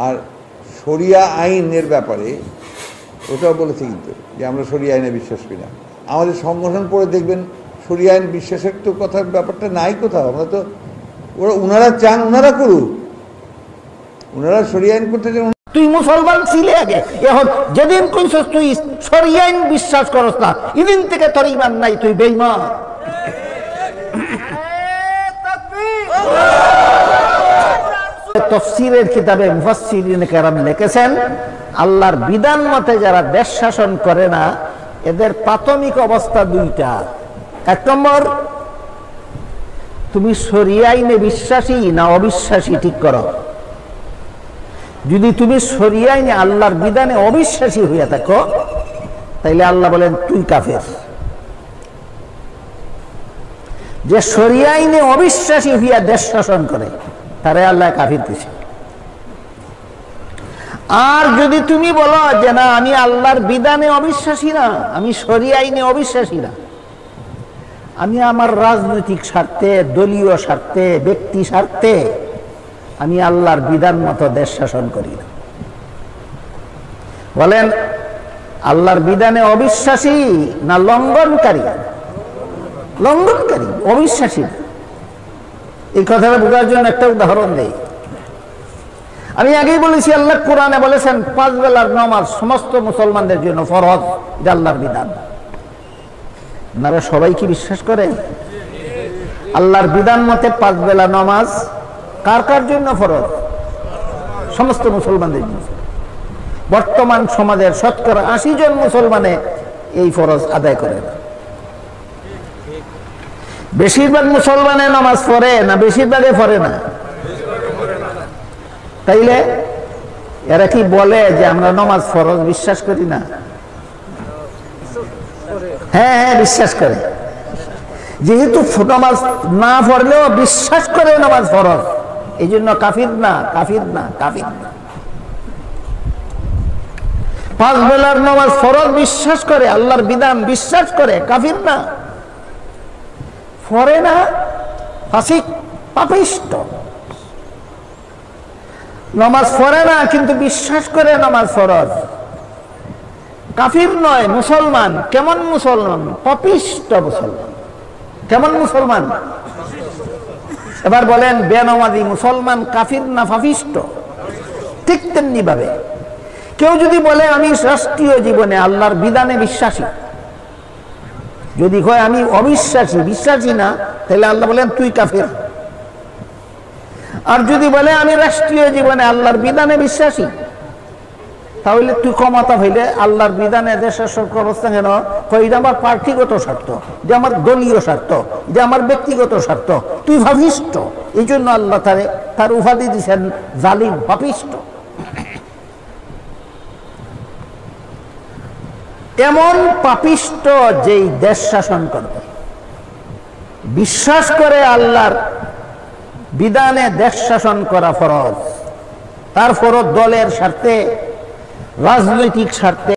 আর শরিয়া আইনের ব্যাপারে ওটাও বলেছে কিন্তু যে আমরা শরিয়া আইনে বিশ্বাস করি না। আমাদের সংগঠন পড়ে দেখবেন শরিয়া আইন বিশ্বাসের তো কথার ব্যাপারটা নাই কোথাও। আমরা তো ওনারা চান ওনারা করুক, ওনারা শরিয়া আইন করতে চান। তুই মুসলমান ছিলে আগে, এখন যেদিন কইছস তুই শরিয়া আইন বিশ্বাস করস না, এদিন থেকে তোর ঈমান নাই, তুই বেঈমান। তাফসীরের কিতাবে মুফাসসিরিনে কেরাম লিখেছেন, আল্লাহর বিধান মতে যারা দেশ শাসন করে না, এদের প্রাথমিক অবস্থা দুইটা। এক নম্বর, তুমি শরিয়া আইনে বিশ্বাসী না অবিশ্বাসী ঠিক করো। যদি তুমি শরিয়া আইনে আল্লাহর বিধানে অবিশ্বাসী হইয়া থাকো, তাইলে আল্লাহ বলেন তুই কাফের। যে শরিয়া আইনে অবিশ্বাসী হইয়া দেশ শাসন করে তারে আল্লাহ কাফির দিছে। আর যদি তুমি বলো যে না আমি আল্লাহর বিধানে অবিশ্বাসী না, আমি শরিয়া আইনে অবিশ্বাসী না, আমি আমার রাজনৈতিক স্বার্থে, দলীয় স্বার্থে, ব্যক্তি স্বার্থে আমি আল্লাহর বিধান মতো দেশ শাসন করি না, বলেন আল্লাহর বিধানে অবিশ্বাসী না লঙ্ঘনকারী? লঙ্ঘনকারী, অবিশ্বাসী না। এই কথাটা বোঝার জন্য একটা উদাহরণ দেই। আমি আগেই বলেছি আল্লাহ কোরআনে বলেছেন 5 বেলার নামাজ সমস্ত মুসলমানদের জন্য ফরজ, এটা আল্লাহর বিধান। আপনারা সবাই কি বিশ্বাস করেন আল্লাহর বিধান মতে 5 বেলা নামাজ কার কার জন্য ফরজ? সমস্ত মুসলমানদের জন্য। বর্তমান সমাজের শতকরা 80 জন মুসলমানে এই ফরজ আদায় করে না। বেশিরভাগ মুসলমানে নামাজ পড়ে না, বেশিরভাগে পড়ে না। তাইলে এরা কি বলে যে আমরা নামাজ ফরজ বিশ্বাস করি না? হ্যাঁ হ্যাঁ বিশ্বাস করে। যেহেতু নামাজ না পড়লেও বিশ্বাস করে নামাজ ফরজ, এই জন্য কাফির না, কাফির না, কাফির না। 5 বেলার নামাজ ফরজ বিশ্বাস করে, আল্লাহর বিধান বিশ্বাস করে, কাফির না। পড়ে না, ফাসিক, পাপিষ্ট। নামাজ পড়ে না কিন্তু বিশ্বাস করে নামাজ ফরজ, কাফির নয়, মুসলমান। কেমন মুসলমান? পাপিষ্ট মুসলমান। কেমন মুসলমান? এবার বলেন বেনামাজি মুসলমান কাফির না পাপিষ্ট? ঠিক তেমনি ভাবে কেউ যদি বলে আমি রাষ্ট্রীয় জীবনে আল্লাহর বিধানে বিশ্বাসী, যদি কয় আমি অবিশ্বাসী, বিশ্বাসী না, তাহলে আল্লাহ বলেন তুই কাফের। আর যদি বলে আমি রাষ্ট্রীয় জীবনে আল্লাহর বিধানে বিশ্বাসী, তাহলে তুই ক্ষমতা হইলে আল্লাহর বিধানে দেশের অবস্থা কেন? এটা আমার পার্টিগত স্বার্থ, যে আমার দলীয় স্বার্থ, যে আমার ব্যক্তিগত স্বার্থ, তুই পাপিষ্ট। এই জন্য আল্লাহ তার উপাধি দিচ্ছেন জালিম, পাপিষ্ট। এমন পাপিষ্ট যেই দেশ শাসন করবে, বিশ্বাস করে আল্লাহর বিধানে দেশ শাসন করা ফরজ, তার ফরজ দলের স্বার্থে, রাজনৈতিক স্বার্থে।